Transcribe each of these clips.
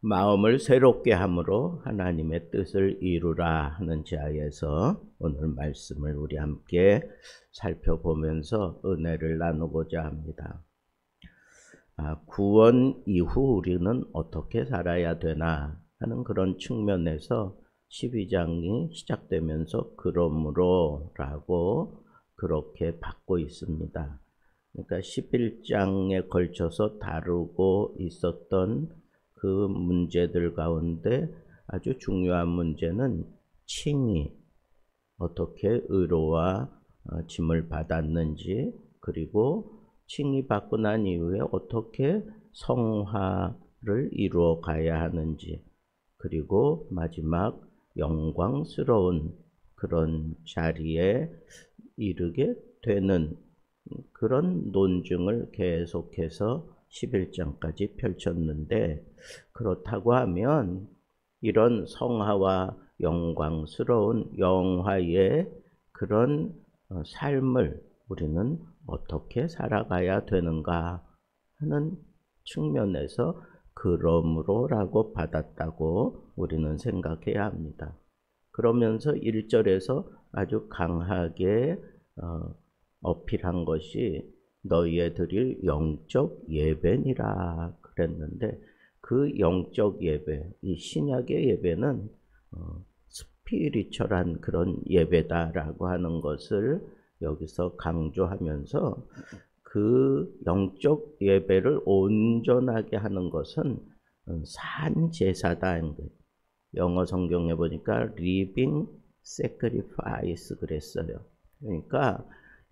마음을 새롭게 함으로 하나님의 뜻을 이루라 하는 지하에서 오늘 말씀을 우리 함께 살펴보면서 은혜를 나누고자 합니다. 구원 이후 우리는 어떻게 살아야 되나 하는 그런 측면에서 12장이 시작되면서 그러므로 라고 그렇게 받고 있습니다. 그러니까 11장에 걸쳐서 다루고 있었던 그 문제들 가운데 아주 중요한 문제는 칭의, 어떻게 의로와 짐을 받았는지, 그리고 칭의 받고 난 이후에 어떻게 성화를 이루어 가야 하는지, 그리고 마지막 영광스러운 그런 자리에 이르게 되는 그런 논증을 계속해서 11장까지 펼쳤는데, 그렇다고 하면 이런 성화와 영광스러운 영화의 그런 삶을 우리는 어떻게 살아가야 되는가 하는 측면에서 그러므로라고 받았다고 우리는 생각해야 합니다. 그러면서 1절에서 아주 강하게 어필한 것이 너희에 드릴 영적 예배니라 그랬는데, 그 영적 예배, 이 신약의 예배는 스피리처란 그런 예배다라고 하는 것을 여기서 강조하면서, 그 영적 예배를 온전하게 하는 것은 산제사다. 영어 성경에 보니까 living sacrifice 그랬어요. 그러니까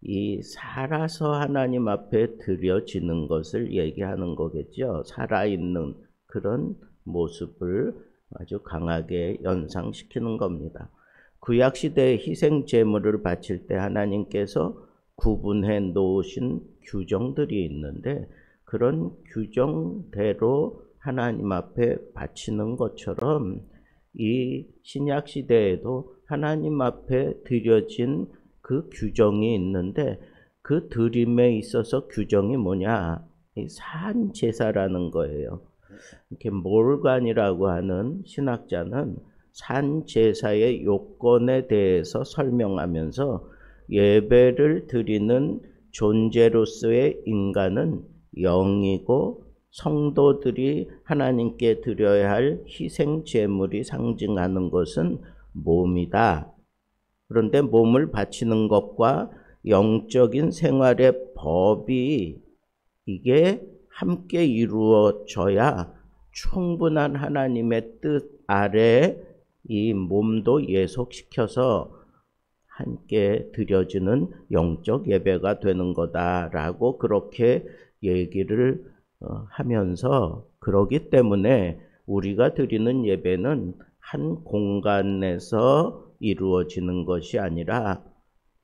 이 살아서 하나님 앞에 드려지는 것을 얘기하는 거겠죠. 살아있는 그런 모습을 아주 강하게 연상시키는 겁니다. 구약시대의 희생 제물을 바칠 때 하나님께서 구분해 놓으신 규정들이 있는데, 그런 규정대로 하나님 앞에 바치는 것처럼 이 신약시대에도 하나님 앞에 드려진 그 규정이 있는데, 그 드림에 있어서 규정이 뭐냐? 이 산제사라는 거예요. 이렇게 몰간이라고 하는 신학자는 산제사의 요건에 대해서 설명하면서 예배를 드리는 존재로서의 인간은 영이고 성도들이 하나님께 드려야 할 희생 제물이 상징하는 것은 몸이다. 그런데 몸을 바치는 것과 영적인 생활의 법이 이게 함께 이루어져야 충분한 하나님의 뜻 아래 이 몸도 예속시켜서 함께 드려지는 영적 예배가 되는 거다라고 그렇게 얘기를 하면서, 그러기 때문에 우리가 드리는 예배는 한 공간에서 이루어지는 것이 아니라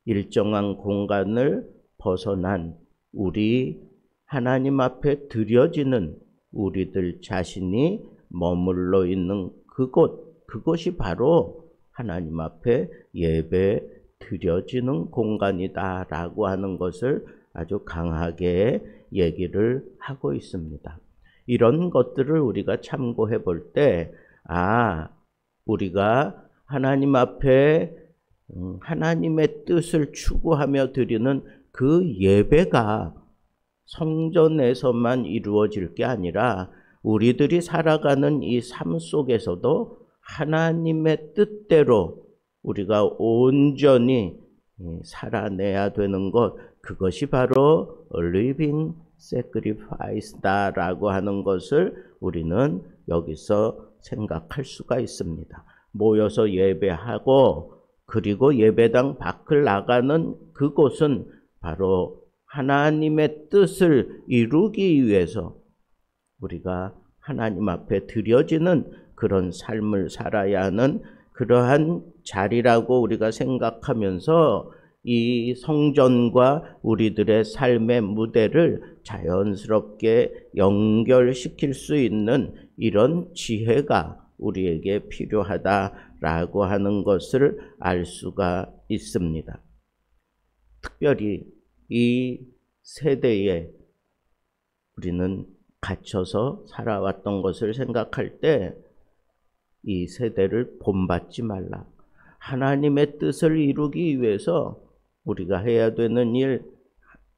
일정한 공간을 벗어난 우리 하나님 앞에 드려지는 우리들 자신이 머물러 있는 그곳이 바로 하나님 앞에 예배 드려지는 공간이다라고 하는 것을 아주 강하게 얘기를 하고 있습니다. 이런 것들을 우리가 참고해 볼 때, 우리가 하나님 앞에 하나님의 뜻을 추구하며 드리는 그 예배가 성전에서만 이루어질 게 아니라 우리들이 살아가는 이 삶 속에서도 하나님의 뜻대로 우리가 온전히 살아내야 되는 것, 그것이 바로 living sacrifice다라고 하는 것을 우리는 여기서 생각할 수가 있습니다. 모여서 예배하고 그리고 예배당 밖을 나가는 그곳은 바로 하나님의 뜻을 이루기 위해서 우리가 하나님 앞에 드려지는 그런 삶을 살아야 하는 그러한 자리라고 우리가 생각하면서 이 성전과 우리들의 삶의 무대를 자연스럽게 연결시킬 수 있는 이런 지혜가 우리에게 필요하다라고 하는 것을 알 수가 있습니다. 특별히 이 세대에 우리는 갇혀서 살아왔던 것을 생각할 때 이 세대를 본받지 말라. 하나님의 뜻을 이루기 위해서 우리가 해야 되는 일,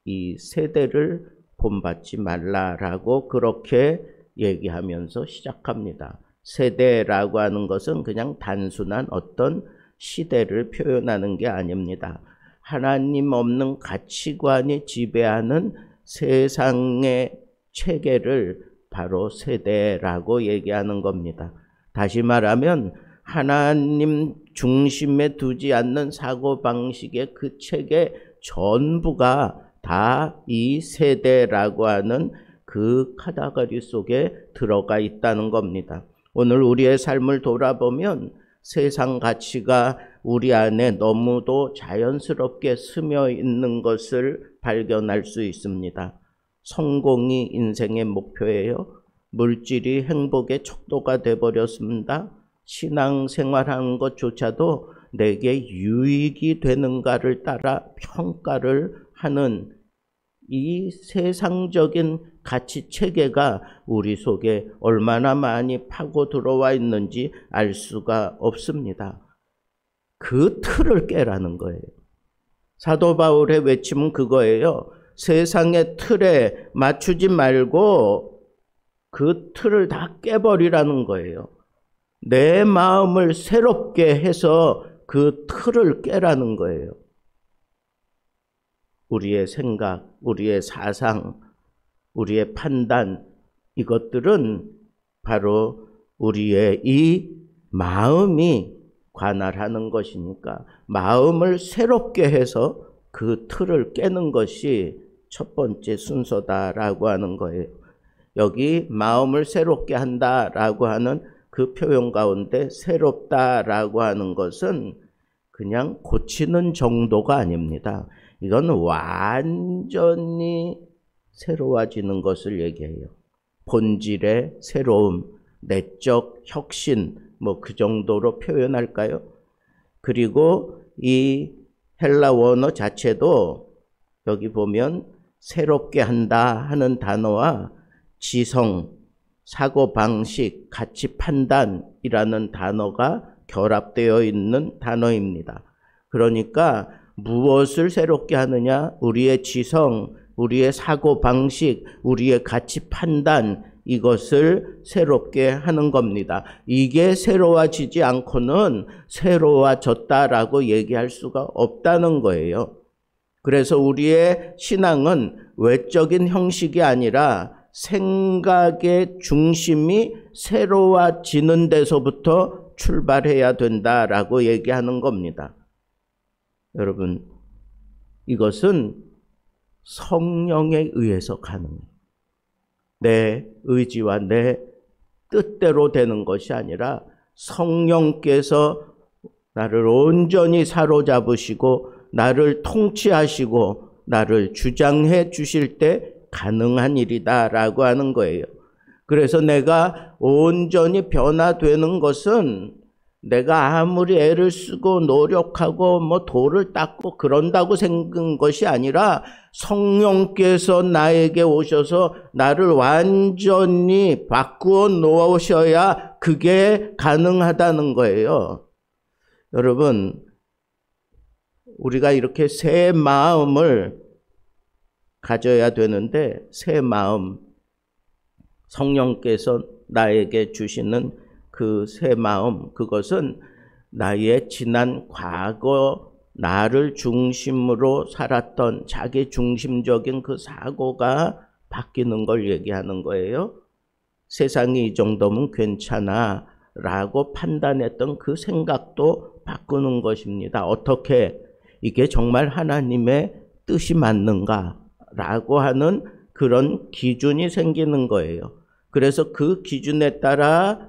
이 세대를 본받지 말라라고 그렇게 얘기하면서 시작합니다. 세대라고 하는 것은 그냥 단순한 어떤 시대를 표현하는 게 아닙니다. 하나님 없는 가치관이 지배하는 세상의 체계를 바로 세대라고 얘기하는 겁니다. 다시 말하면 하나님 중심에 두지 않는 사고방식의 그 체계 전부가 다 이 세대라고 하는 그 카테고리 속에 들어가 있다는 겁니다. 오늘 우리의 삶을 돌아보면 세상 가치가 우리 안에 너무도 자연스럽게 스며 있는 것을 발견할 수 있습니다. 성공이 인생의 목표예요. 물질이 행복의 척도가 되어버렸습니다. 신앙생활하는 것조차도 내게 유익이 되는가를 따라 평가를 하는 이 세상적인 가치 체계가 우리 속에 얼마나 많이 파고 들어와 있는지 알 수가 없습니다. 그 틀을 깨라는 거예요. 사도 바울의 외침은 그거예요. 세상의 틀에 맞추지 말고 그 틀을 다 깨버리라는 거예요. 내 마음을 새롭게 해서 그 틀을 깨라는 거예요. 우리의 생각, 우리의 사상, 우리의 판단, 이것들은 바로 우리의 이 마음이 관할하는 것이니까 마음을 새롭게 해서 그 틀을 깨는 것이 첫 번째 순서다라고 하는 거예요. 여기 마음을 새롭게 한다라고 하는 그 표현 가운데 새롭다라고 하는 것은 그냥 고치는 정도가 아닙니다. 이건 완전히 새로워지는 것을 얘기해요. 본질의 새로움, 내적 혁신, 뭐 그 정도로 표현할까요? 그리고 이 헬라 원어 자체도 여기 보면 새롭게 한다 하는 단어와 지성, 사고방식, 가치 판단이라는 단어가 결합되어 있는 단어입니다. 그러니까 무엇을 새롭게 하느냐? 우리의 지성, 우리의 사고방식, 우리의 가치 판단, 이것을 새롭게 하는 겁니다. 이게 새로워지지 않고는 새로워졌다라고 얘기할 수가 없다는 거예요. 그래서 우리의 신앙은 외적인 형식이 아니라 생각의 중심이 새로워지는 데서부터 출발해야 된다라고 얘기하는 겁니다. 여러분, 이것은 성령에 의해서 가능해요. 내 의지와 내 뜻대로 되는 것이 아니라 성령께서 나를 온전히 사로잡으시고 나를 통치하시고 나를 주장해 주실 때 가능한 일이다라고 하는 거예요. 그래서 내가 온전히 변화되는 것은 내가 아무리 애를 쓰고 노력하고 뭐 돌을 닦고 그런다고 생긴 것이 아니라 성령께서 나에게 오셔서 나를 완전히 바꾸어 놓으셔야 그게 가능하다는 거예요. 여러분, 우리가 이렇게 새 마음을 가져야 되는데 새 마음, 성령께서 나에게 주시는 그 새 마음, 그것은 나의 지난 과거 나를 중심으로 살았던 자기 중심적인 그 사고가 바뀌는 걸 얘기하는 거예요. 세상이 이 정도면 괜찮아 라고 판단했던 그 생각도 바꾸는 것입니다. 어떻게? 이게 정말 하나님의 뜻이 맞는가 라고 하는 그런 기준이 생기는 거예요. 그래서 그 기준에 따라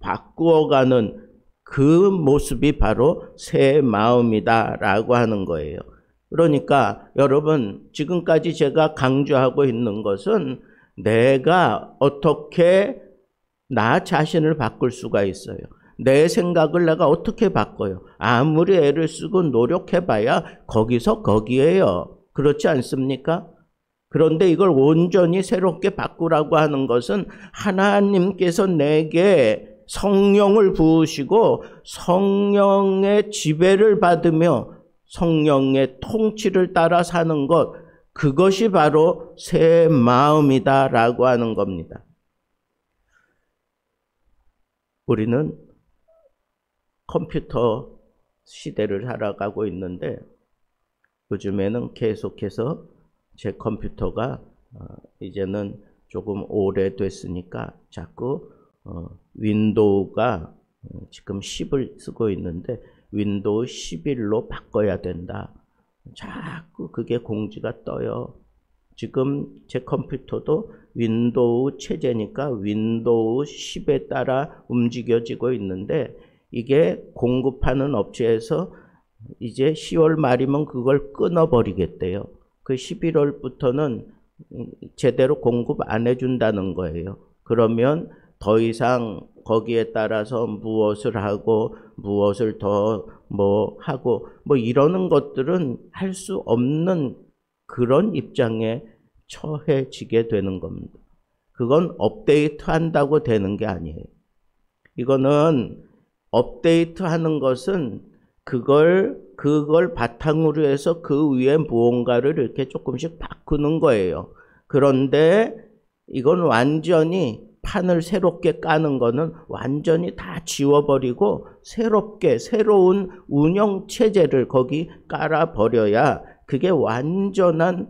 바꾸어가는 그 모습이 바로 새 마음이다라고 하는 거예요. 그러니까 여러분, 지금까지 제가 강조하고 있는 것은 내가 어떻게 나 자신을 바꿀 수가 있어요. 내 생각을 내가 어떻게 바꿔요? 아무리 애를 쓰고 노력해봐야 거기서 거기에요. 그렇지 않습니까? 그런데 이걸 온전히 새롭게 바꾸라고 하는 것은 하나님께서 내게 성령을 부으시고 성령의 지배를 받으며 성령의 통치를 따라 사는 것, 그것이 바로 새 마음이다라고 하는 겁니다. 우리는 컴퓨터 시대를 살아가고 있는데 요즘에는 계속해서 제 컴퓨터가 이제는 조금 오래됐으니까 자꾸 윈도우가 지금 10을 쓰고 있는데 윈도우 11로 바꿔야 된다. 자꾸 그게 공지가 떠요. 지금 제 컴퓨터도 윈도우 체제니까 윈도우 10에 따라 움직여지고 있는데 이게 공급하는 업체에서 이제 10월 말이면 그걸 끊어버리겠대요. 그 11월부터는 제대로 공급 안 해준다는 거예요. 그러면 더 이상 거기에 따라서 무엇을 하고 무엇을 더 뭐 하고 뭐 이러는 것들은 할 수 없는 그런 입장에 처해지게 되는 겁니다. 그건 업데이트 한다고 되는 게 아니에요. 이거는 업데이트 하는 것은 그걸 바탕으로 해서 그 위에 무언가를 이렇게 조금씩 바꾸는 거예요. 그런데 이건 완전히 판을 새롭게 까는 거는 완전히 다 지워버리고 새롭게 새로운 운영 체제를 거기 깔아버려야 그게 완전한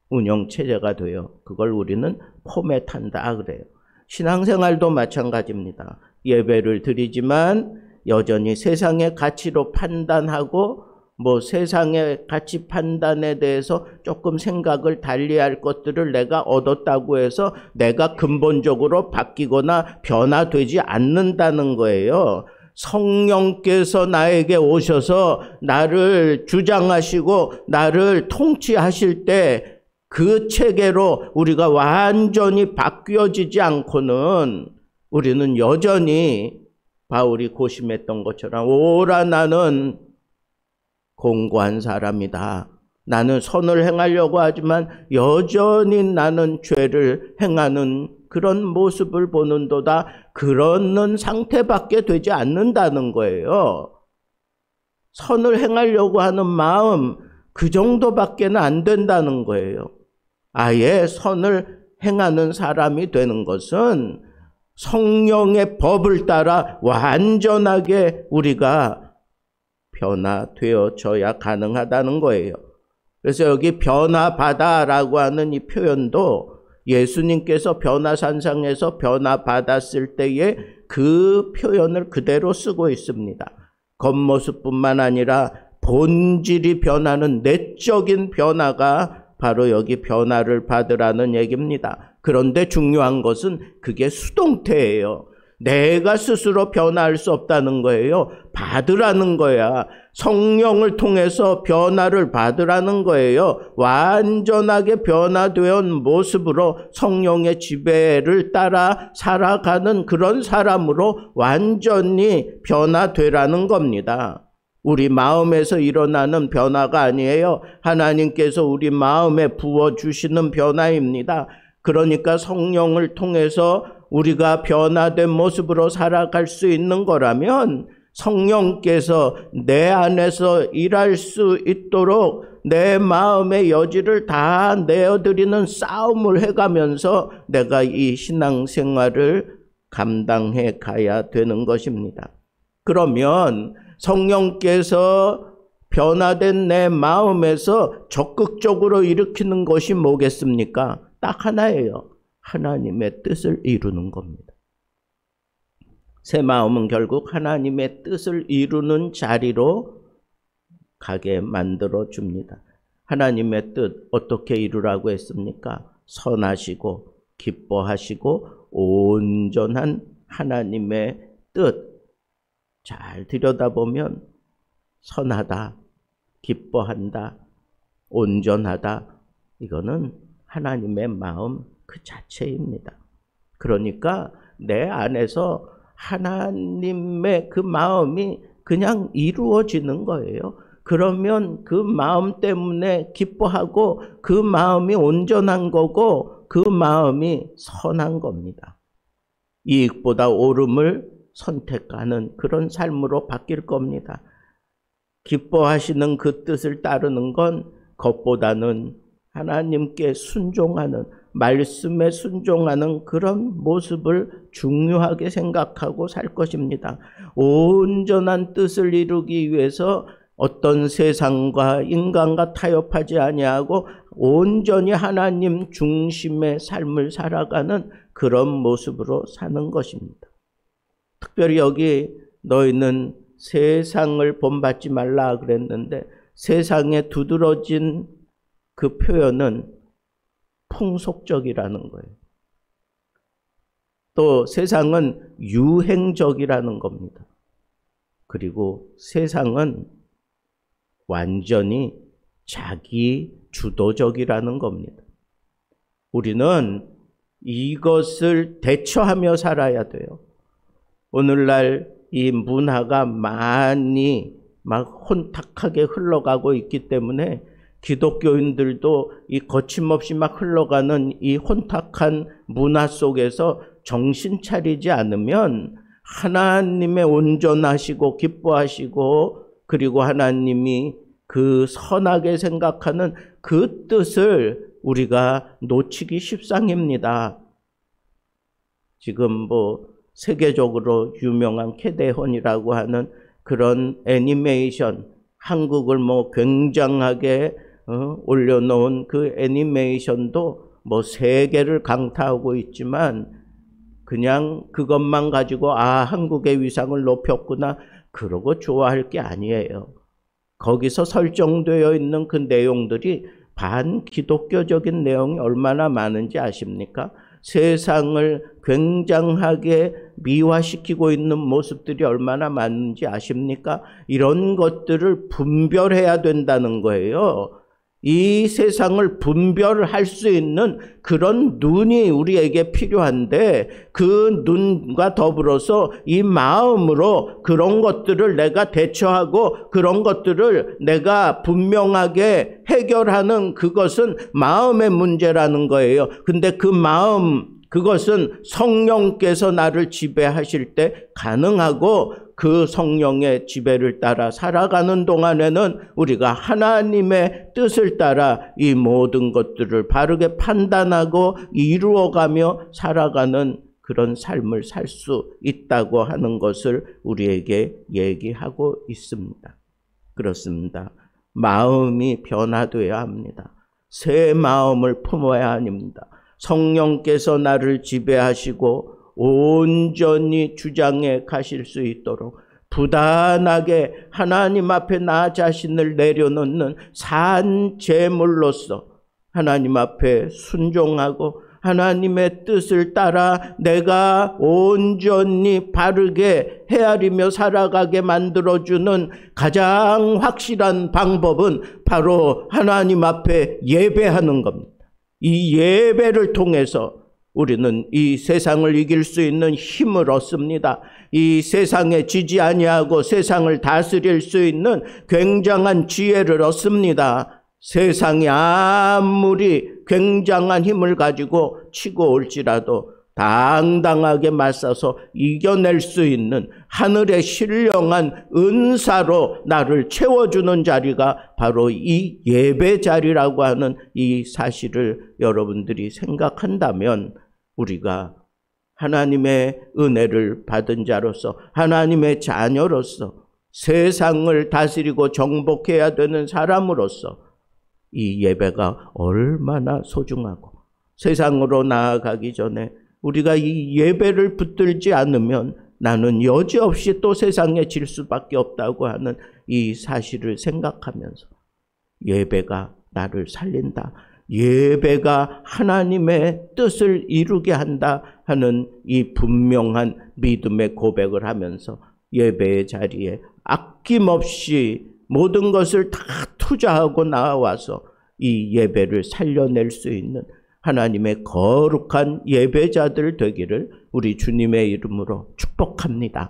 운영 체제가 돼요. 그걸 우리는 포맷한다 그래요. 신앙생활도 마찬가지입니다. 예배를 드리지만 여전히 세상의 가치로 판단하고 뭐 세상의 가치 판단에 대해서 조금 생각을 달리할 것들을 내가 얻었다고 해서 내가 근본적으로 바뀌거나 변화되지 않는다는 거예요. 성령께서 나에게 오셔서 나를 주장하시고 나를 통치하실 때 그 체계로 우리가 완전히 바뀌어지지 않고는 우리는 여전히 바울이 고심했던 것처럼 오라 나는 공고한 사람이다. 나는 선을 행하려고 하지만 여전히 나는 죄를 행하는 그런 모습을 보는도다. 그런 상태밖에 되지 않는다는 거예요. 선을 행하려고 하는 마음 그 정도밖에는 안 된다는 거예요. 아예 선을 행하는 사람이 되는 것은 성령의 법을 따라 완전하게 우리가 변화되어져야 가능하다는 거예요. 그래서 여기 변화받아라고 하는 이 표현도 예수님께서 변화산상에서 변화받았을 때의 그 표현을 그대로 쓰고 있습니다. 겉모습뿐만 아니라 본질이 변하는 내적인 변화가 바로 여기 변화를 받으라는 얘기입니다. 그런데 중요한 것은 그게 수동태예요. 내가 스스로 변화할 수 없다는 거예요. 받으라는 거야. 성령을 통해서 변화를 받으라는 거예요. 완전하게 변화된 모습으로 성령의 지배를 따라 살아가는 그런 사람으로 완전히 변화되라는 겁니다. 우리 마음에서 일어나는 변화가 아니에요. 하나님께서 우리 마음에 부어주시는 변화입니다. 그러니까 성령을 통해서 우리가 변화된 모습으로 살아갈 수 있는 거라면 성령께서 내 안에서 일할 수 있도록 내 마음의 여지를 다 내어드리는 싸움을 해가면서 내가 이 신앙생활을 감당해 가야 되는 것입니다. 그러면 성령께서 변화된 내 마음에서 적극적으로 일으키는 것이 뭐겠습니까? 딱 하나예요. 하나님의 뜻을 이루는 겁니다. 새 마음은 결국 하나님의 뜻을 이루는 자리로 가게 만들어 줍니다. 하나님의 뜻 어떻게 이루라고 했습니까? 선하시고 기뻐하시고 온전한 하나님의 뜻. 잘 들여다보면 선하다, 기뻐한다, 온전하다. 이거는 하나님의 마음 그 자체입니다. 그러니까 내 안에서 하나님의 그 마음이 그냥 이루어지는 거예요. 그러면 그 마음 때문에 기뻐하고 그 마음이 온전한 거고 그 마음이 선한 겁니다. 이익보다 옳음을 선택하는 그런 삶으로 바뀔 겁니다. 기뻐하시는 그 뜻을 따르는 건 것보다는 하나님께 순종하는, 말씀에 순종하는 그런 모습을 중요하게 생각하고 살 것입니다. 온전한 뜻을 이루기 위해서 어떤 세상과 인간과 타협하지 아니하고 온전히 하나님 중심의 삶을 살아가는 그런 모습으로 사는 것입니다. 특별히 여기 너희는 세상을 본받지 말라 그랬는데 세상에 두드러진 그 표현은 풍속적이라는 거예요. 또 세상은 유행적이라는 겁니다. 그리고 세상은 완전히 자기 주도적이라는 겁니다. 우리는 이것을 대처하며 살아야 돼요. 오늘날 이 문화가 많이 막 혼탁하게 흘러가고 있기 때문에 기독교인들도 이 거침없이 막 흘러가는 이 혼탁한 문화 속에서 정신 차리지 않으면 하나님의 온전하시고 기뻐하시고 그리고 하나님이 그 선하게 생각하는 그 뜻을 우리가 놓치기 십상입니다. 지금 세계적으로 유명한 캐데헌이라고 하는 그런 애니메이션, 한국을 굉장하게 올려놓은 그 애니메이션도 세계를 강타하고 있지만 그냥 그것만 가지고 한국의 위상을 높였구나 그러고 좋아할 게 아니에요. 거기서 설정되어 있는 그 내용들이 반기독교적인 내용이 얼마나 많은지 아십니까? 세상을 굉장하게 미화시키고 있는 모습들이 얼마나 많은지 아십니까? 이런 것들을 분별해야 된다는 거예요. 이 세상을 분별할 수 있는 그런 눈이 우리에게 필요한데 그 눈과 더불어서 이 마음으로 그런 것들을 내가 대처하고 그런 것들을 내가 분명하게 해결하는 그것은 마음의 문제라는 거예요. 근데 그 마음, 그것은 성령께서 나를 지배하실 때 가능하고 그 성령의 지배를 따라 살아가는 동안에는 우리가 하나님의 뜻을 따라 이 모든 것들을 바르게 판단하고 이루어가며 살아가는 그런 삶을 살 수 있다고 하는 것을 우리에게 얘기하고 있습니다. 그렇습니다. 마음이 변화되어야 합니다. 새 마음을 품어야 합니다. 성령께서 나를 지배하시고 온전히 주장해 가실 수 있도록 부단하게 하나님 앞에 나 자신을 내려놓는 산 제물로서 하나님 앞에 순종하고 하나님의 뜻을 따라 내가 온전히 바르게 헤아리며 살아가게 만들어주는 가장 확실한 방법은 바로 하나님 앞에 예배하는 겁니다. 이 예배를 통해서 우리는 이 세상을 이길 수 있는 힘을 얻습니다. 이 세상에 지지 아니하고 세상을 다스릴 수 있는 굉장한 지혜를 얻습니다. 세상이 아무리 굉장한 힘을 가지고 치고 올지라도 당당하게 맞서서 이겨낼 수 있는 하늘의 신령한 은사로 나를 채워주는 자리가 바로 이 예배 자리라고 하는 이 사실을 여러분들이 생각한다면 우리가 하나님의 은혜를 받은 자로서 하나님의 자녀로서 세상을 다스리고 정복해야 되는 사람으로서 이 예배가 얼마나 소중하고 세상으로 나아가기 전에 우리가 이 예배를 붙들지 않으면 나는 여지없이 또 세상에 질 수밖에 없다고 하는 이 사실을 생각하면서 예배가 나를 살린다. 예배가 하나님의 뜻을 이루게 한다 하는 이 분명한 믿음의 고백을 하면서 예배의 자리에 아낌없이 모든 것을 다 투자하고 나와서 이 예배를 살려낼 수 있는 하나님의 거룩한 예배자들 되기를 우리 주님의 이름으로 축복합니다.